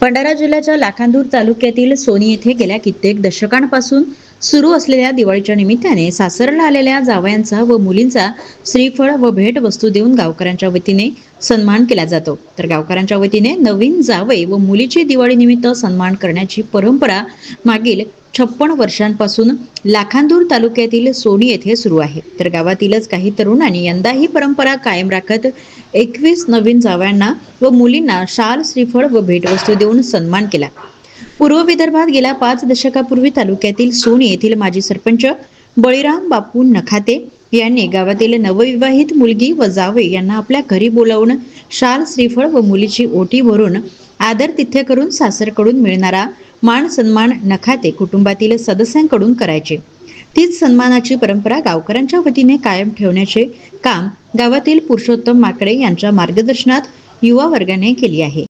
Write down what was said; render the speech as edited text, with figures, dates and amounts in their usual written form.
भंडारा जिल्ह्याच्या लाखांदूर तालुक्यातील सोनी येथे गेल्या कित्येक दशकांपासून सुरू असलेल्या दिवाळीच्या निमित्ताने सासरला आलेल्या जावयांचा व मुलींचा श्रीफळ व भेट वस्तू देऊन गावकऱ्यांच्या वतीने सन्मान केला जातो। तर गावकऱ्यांच्या वतीने नवीन जावई व मुलीची दिवाळी निमित्त सन्मान करण्याची परंपरा मागील 56 वर्षांपासून लाखांदूर तालुक्यातील सोनी येथे सुरू आहे। तर गावातीलच काही तरुणांनी यंदा ही परंपरा कायम राखत 21 नवीन जावयांना व मुलींना शाल, श्रीफळ व भेटवस्तू देऊन सन्मान केला। पूर्व विदर्भात गेल्या 5 दशकापूर्वी तालुक्यातील सोनी येथील माजी सरपंच बळीराम बापू नखाते यांनी गावातील नवविवाहित मुलगी व जावई यांना आपल्या घरी बोलावून शाल, श्रीफळ व मुलीची ओटी भरून आदर तिथ्य करून सासरकडून मिळणारा मान सन्मान नखाते कुटुंबातील सदस्यांकडून करायचे। तीच सन्मानाची परंपरा गावकऱ्यांच्या वतीने कायम ठेवण्याचे काम गावातील पुरुषोत्तम माकडे यांच्या मार्गदर्शनात युवा वर्गाने केली आहे।